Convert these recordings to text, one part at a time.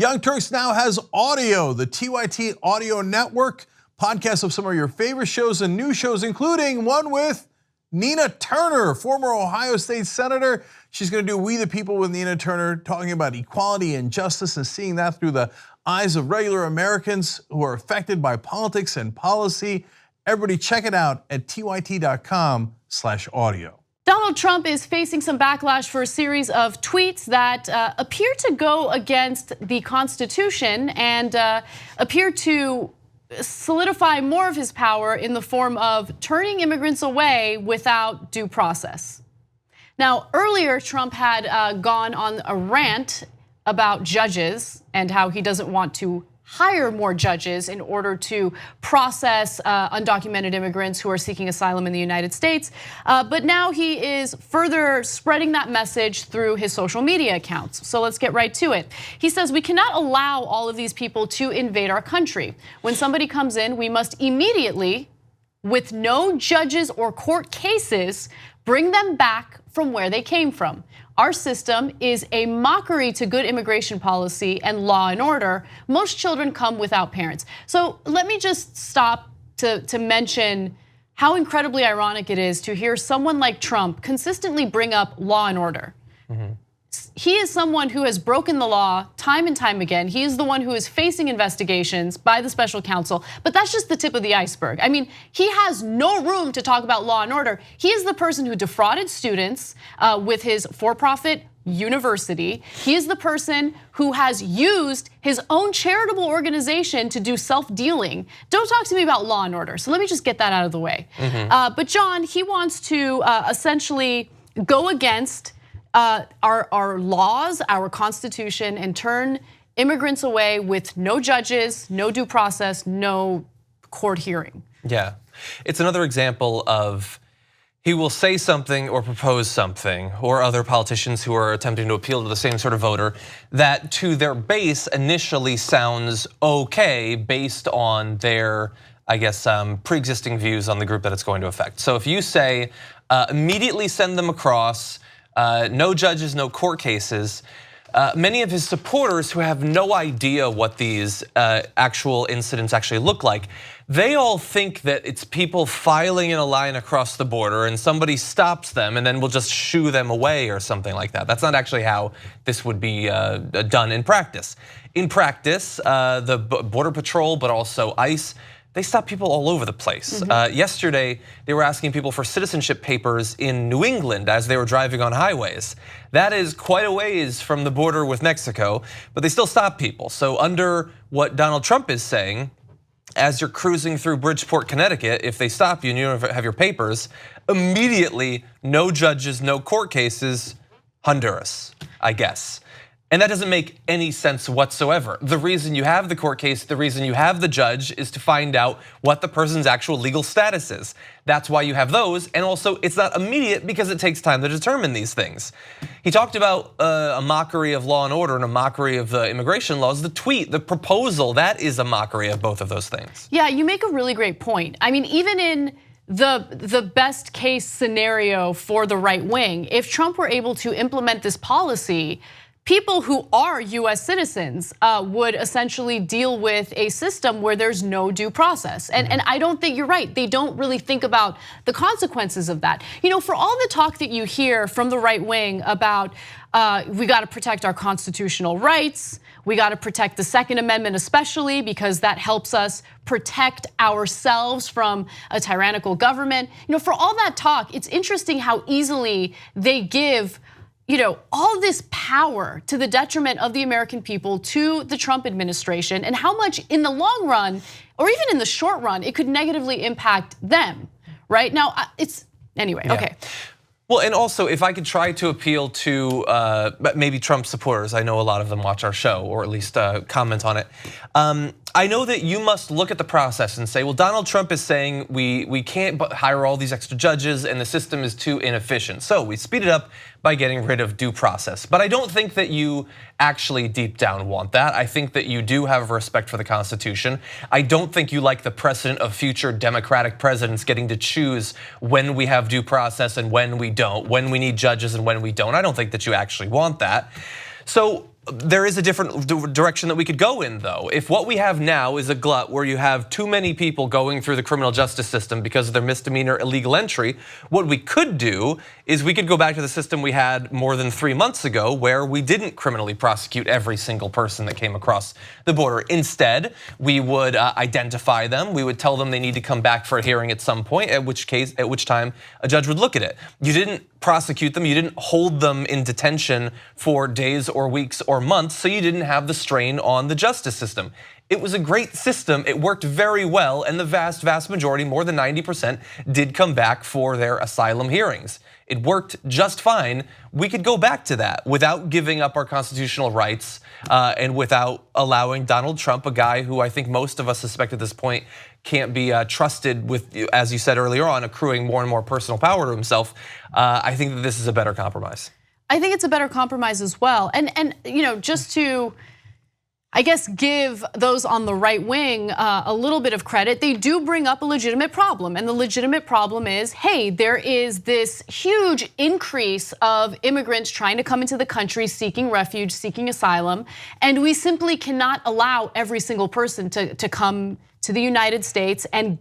Young Turks now has audio, the TYT Audio Network, podcasts of some of your favorite shows and new shows, including one with Nina Turner, former Ohio State Senator. She's going to do We the People with Nina Turner, talking about equality and justice and seeing that through the eyes of regular Americans who are affected by politics and policy. Everybody check it out at tyt.com/audio. Donald Trump is facing some backlash for a series of tweets that appear to go against the Constitution and appear to solidify more of his power in the form of turning immigrants away without due process. Now, earlier Trump had gone on a rant about judges and how he doesn't want to hire more judges in order to process undocumented immigrants who are seeking asylum in the United States. But now he is further spreading that message through his social media accounts. So let's get right to it. He says, we cannot allow all of these people to invade our country. When somebody comes in, we must immediately, with no judges or court cases, bring them back from where they came from. Our system is a mockery to good immigration policy and law and order. Most children come without parents. So let me just stop to mention how incredibly ironic it is to hear someone like Trump consistently bring up law and order. He is someone who has broken the law time and time again. He is the one who is facing investigations by the special counsel, but that's just the tip of the iceberg. I mean, he has no room to talk about law and order. He is the person who defrauded students with his for-profit university. He is the person who has used his own charitable organization to do self-dealing. Don't talk to me about law and order. So let me just get that out of the way. But John, he wants to essentially go against our laws, our Constitution, and turn immigrants away with no judges, no due process, no court hearing. Yeah, it's another example of he will say something or propose something, or other politicians who are attempting to appeal to the same sort of voter, that to their base initially sounds okay based on their, I guess, pre-existing views on the group that it's going to affect. So if you say immediately send them across, no judges, no court cases, many of his supporters who have no idea what these actual incidents actually look like, they all think that it's people filing in a line across the border and somebody stops them and then will just shoo them away or something like that. That's not actually how this would be done in practice. In practice, the Border Patrol, but also ICE, they stop people all over the place. Yesterday, they were asking people for citizenship papers in New England as they were driving on highways. That is quite a ways from the border with Mexico, but they still stop people. So under what Donald Trump is saying, as you're cruising through Bridgeport, Connecticut, if they stop you and you don't have your papers, immediately, no judges, no court cases, Honduras, I guess. And that doesn't make any sense whatsoever. The reason you have the court case, the reason you have the judge is to find out what the person's actual legal status is. That's why you have those, and also it's not immediate because it takes time to determine these things. He talked about a mockery of law and order and a mockery of the immigration laws. The tweet, the proposal, that is a mockery of both of those things. Yeah, you make a really great point. I mean, even in the best case scenario for the right wing, if Trump were able to implement this policy, people who are US citizens would essentially deal with a system where there's no due process. And I don't think you're right. They don't really think about the consequences of that. You know, for all the talk that you hear from the right wing about we gotta protect our constitutional rights, we gotta protect the Second Amendment especially because that helps us protect ourselves from a tyrannical government. You know, for all that talk, it's interesting how easily they give all this power to the detriment of the American people to the Trump administration, and how much in the long run, or even in the short run, it could negatively impact them, right? Now, anyway, okay. Well, and also, if I could try to appeal to maybe Trump supporters, I know a lot of them watch our show, or at least comment on it. I know that you must look at the process and say, well, Donald Trump is saying we can't hire all these extra judges and the system is too inefficient. So we speed it up by getting rid of due process. But I don't think that you actually deep down want that. I think that you do have respect for the Constitution. I don't think you like the precedent of future Democratic presidents getting to choose when we have due process and when we don't, when we need judges and when we don't. I don't think that you actually want that. So There is a different direction that we could go in, though. If what we have now is a glut where you have too many people going through the criminal justice system because of their misdemeanor illegal entry, what we could do is we could go back to the system we had more than 3 months ago, where we didn't criminally prosecute every single person that came across the border. Instead, we would identify them. We would tell them they need to come back for a hearing at some point, at which time a judge would look at it. You didn't prosecute them, you didn't hold them in detention for days or weeks or months, so you didn't have the strain on the justice system. It was a great system, it worked very well, and the vast majority, more than 90%, did come back for their asylum hearings. It worked just fine. We could go back to that without giving up our constitutional rights and without allowing Donald Trump, a guy who I think most of us suspect at this point can't be trusted with, as you said earlier on, accruing more and more personal power to himself. I think that this is a better compromise. I think it's a better compromise as well. And just to, I guess, give those on the right wing a little bit of credit, they do bring up a legitimate problem. And the legitimate problem is, hey, there is this huge increase of immigrants trying to come into the country, seeking refuge, seeking asylum. And we simply cannot allow every single person to come to the United States and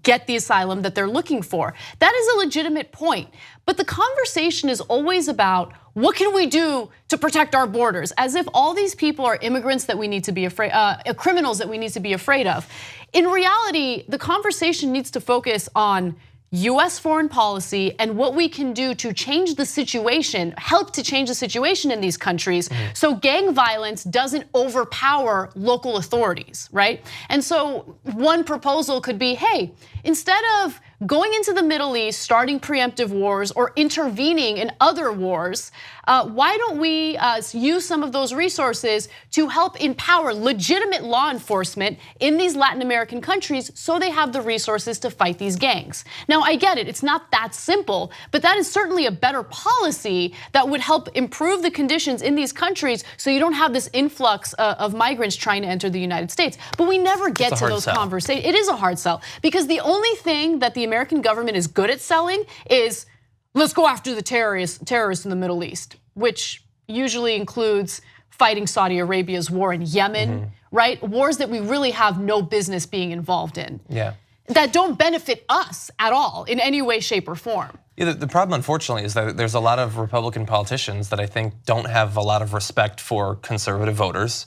get the asylum that they're looking for. That is a legitimate point. But the conversation is always about, what can we do to protect our borders? As if all these people are immigrants that we need to be afraid, criminals that we need to be afraid of. In reality, the conversation needs to focus on US foreign policy and what we can do to change the situation, help to change the situation in these countries so gang violence doesn't overpower local authorities, right? And so one proposal could be, hey, instead of going into the Middle East, starting preemptive wars or intervening in other wars, why don't we use some of those resources to help empower legitimate law enforcement in these Latin American countries so they have the resources to fight these gangs? Now, I get it, it's not that simple, but that is certainly a better policy that would help improve the conditions in these countries so you don't have this influx of migrants trying to enter the United States. But we never get to those conversations. It is a hard sell because the only thing that the American government is good at selling is, let's go after the terrorists in the Middle East, which usually includes fighting Saudi Arabia's war in Yemen, right? Wars that we really have no business being involved in. Yeah. That don't benefit us at all in any way, shape, or form. Yeah, the problem, unfortunately, is that there's a lot of Republican politicians that I think don't have a lot of respect for conservative voters.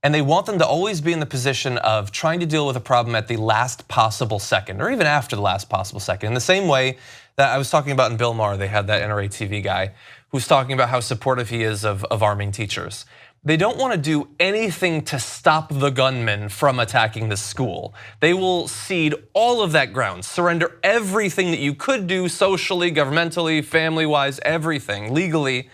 And they want them to always be in the position of trying to deal with a problem at the last possible second, or even after the last possible second. In the same way that I was talking about in Bill Maher, they had that NRA TV guy who's talking about how supportive he is of arming teachers. They don't want to do anything to stop the gunmen from attacking the school. They will cede all of that ground, surrender everything that you could do socially, governmentally, family-wise, everything, legally,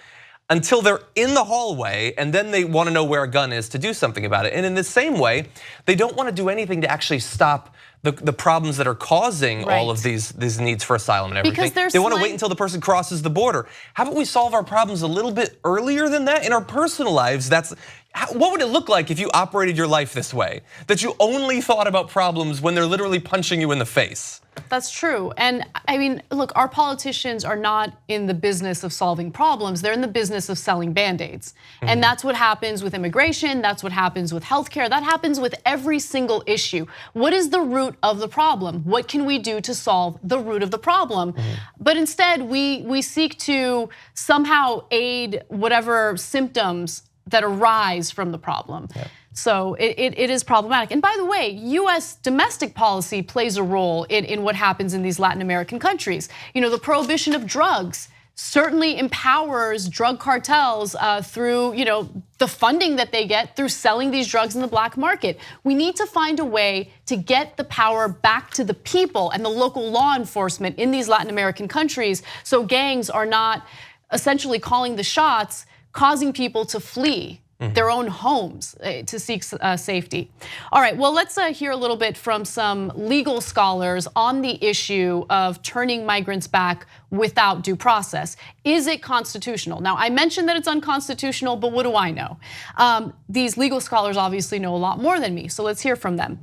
until they're in the hallway, and then they want to know where a gun is to do something about it. And in the same way, they don't want to do anything to actually stop the problems that are causing all of these needs for asylum and everything. They want to wait until the person crosses the border. How about we solve our problems a little bit earlier than that in our personal lives? What would it look like if you operated your life this way? That you only thought about problems when they're literally punching you in the face? That's true. And I mean, look, our politicians are not in the business of solving problems. They're in the business of selling Band-Aids. And that's what happens with immigration. That's what happens with healthcare. That happens with every single issue. What is the root of the problem? What can we do to solve the root of the problem? But instead, we seek to somehow aid whatever symptoms that arise from the problem. So it is problematic. And by the way, US domestic policy plays a role in what happens in these Latin American countries. You know, the prohibition of drugs certainly empowers drug cartels through the funding that they get through selling these drugs in the black market. We need to find a way to get the power back to the people and the local law enforcement in these Latin American countries so gangs are not essentially calling the shots, causing people to flee their own homes to seek safety. All right, well, let's hear a little bit from some legal scholars on the issue of turning migrants back without due process. Is it constitutional? Now, I mentioned that it's unconstitutional, but what do I know? These legal scholars obviously know a lot more than me, so let's hear from them.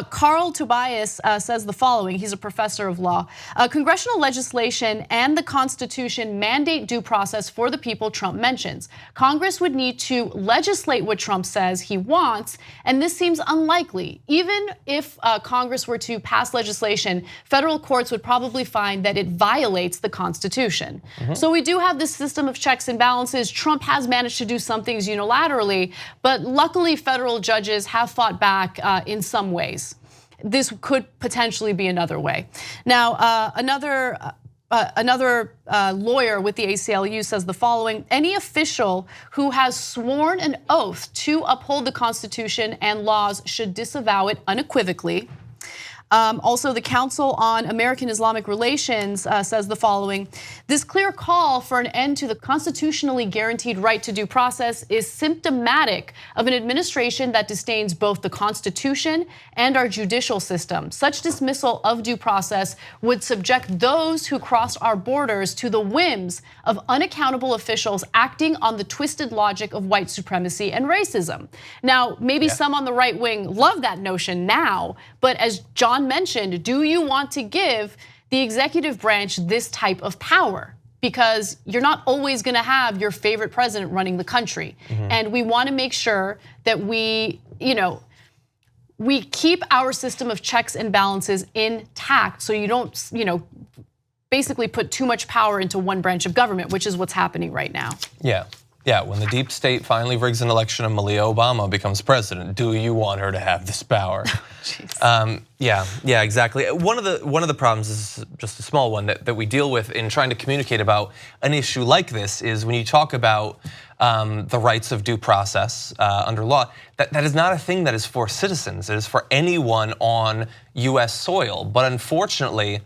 Carl Tobias says the following, he's a professor of law. Congressional legislation and the Constitution mandate due process for the people Trump mentions. Congress would need to legislate what Trump says he wants, and this seems unlikely. Even if Congress were to pass legislation, federal courts would probably find that it violates the Constitution. So we do have this system of checks and balances. Trump has managed to do some things unilaterally, but luckily federal judges have fought back in some ways. This could potentially be another way. Now, another lawyer with the ACLU says the following: any official who has sworn an oath to uphold the Constitution and laws should disavow it unequivocally. Also, the Council on American Islamic Relations says the following: this clear call for an end to the constitutionally guaranteed right to due process is symptomatic of an administration that disdains both the Constitution and our judicial system. Such dismissal of due process would subject those who cross our borders to the whims of unaccountable officials acting on the twisted logic of white supremacy and racism. Now, maybe some on the right wing love that notion now, but as John mentioned, do you want to give the executive branch this type of power? Because you're not always gonna have your favorite president running the country. And we wanna make sure that we keep our system of checks and balances intact so you don't basically put too much power into one branch of government, which is what's happening right now. Yeah, when the deep state finally rigs an election and Malia Obama becomes president, do you want her to have this power? Yeah, exactly. One of the problems is just a small one that we deal with in trying to communicate about an issue like this is when you talk about the rights of due process under law, that is not a thing that is for citizens. It is for anyone on US soil. But unfortunately,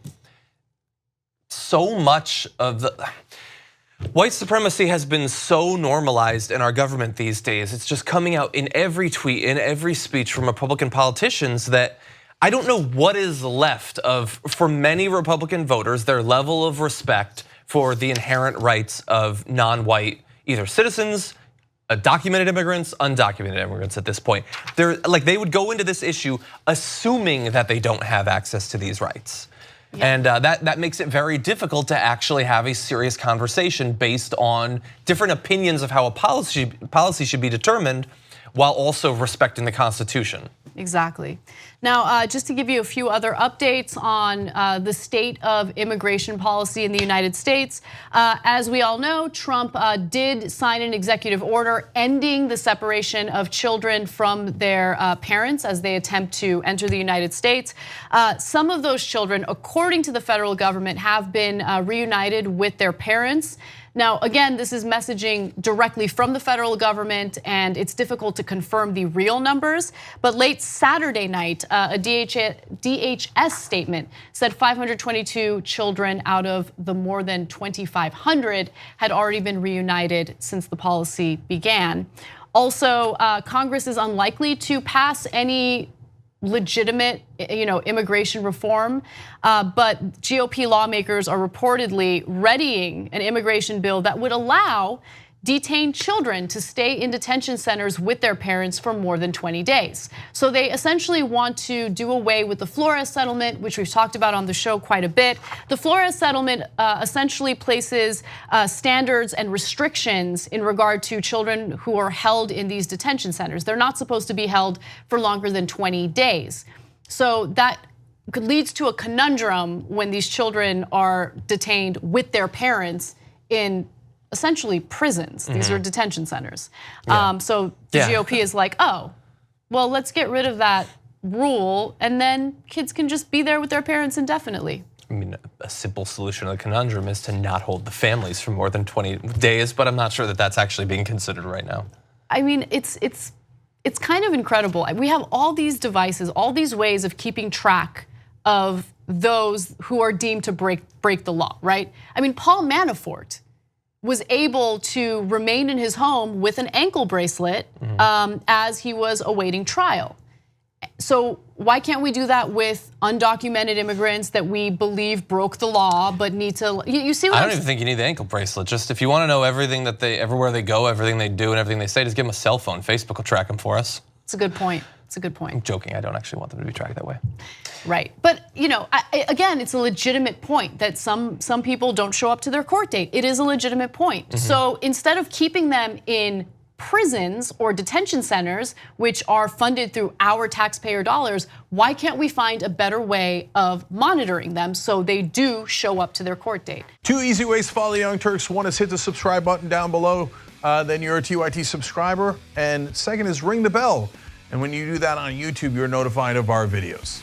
so much of the white supremacy has been so normalized in our government these days. It's just coming out in every tweet, in every speech from Republican politicians that I don't know what is left of, for many Republican voters, their level of respect for the inherent rights of non-white, either citizens, documented immigrants, undocumented immigrants at this point. They would go into this issue assuming that they don't have access to these rights. And that makes it very difficult to actually have a serious conversation based on different opinions of how a policy should be determined while also respecting the Constitution. Exactly. Now, just to give you a few other updates on the state of immigration policy in the United States. As we all know, Trump did sign an executive order ending the separation of children from their parents as they attempt to enter the United States. Some of those children, according to the federal government, have been reunited with their parents. Now, again, this is messaging directly from the federal government, and it's difficult to confirm the real numbers. But late Saturday night, a DHS statement said 522 children out of the more than 2,500 had already been reunited since the policy began. Also, Congress is unlikely to pass any legitimate, immigration reform, but GOP lawmakers are reportedly readying an immigration bill that would allow detained children to stay in detention centers with their parents for more than 20 days. So they essentially want to do away with the Flores settlement, which we've talked about on the show quite a bit. The Flores settlement essentially places standards and restrictions in regard to children who are held in these detention centers. They're not supposed to be held for longer than 20 days. So that leads to a conundrum when these children are detained with their parents in essentially prisons. These are detention centers. So the GOP is like, oh, well, let's get rid of that rule and then kids can just be there with their parents indefinitely. I mean, a simple solution to the conundrum is to not hold the families for more than 20 days, but I'm not sure that that's actually being considered right now. I mean, it's kind of incredible. We have all these devices, all these ways of keeping track of those who are deemed to break the law, right? I mean, Paul Manafort was able to remain in his home with an ankle bracelet as he was awaiting trial. So why can't we do that with undocumented immigrants that we believe broke the law but need to, you see what I don't even think you need the ankle bracelet. Just if you want to know everything that everywhere they go, everything they do and everything they say, just give them a cell phone. Facebook will track them for us. It's a good point. It's a good point. I'm joking, I don't actually want them to be tracked that way. Right, but again, it's a legitimate point that some people don't show up to their court date. It is a legitimate point. So instead of keeping them in prisons or detention centers, which are funded through our taxpayer dollars, why can't we find a better way of monitoring them so they do show up to their court date? 2 easy ways to follow the Young Turks. One is hit the subscribe button down below, then you're a TYT subscriber. And second is ring the bell. And when you do that on YouTube, you're notified of our videos.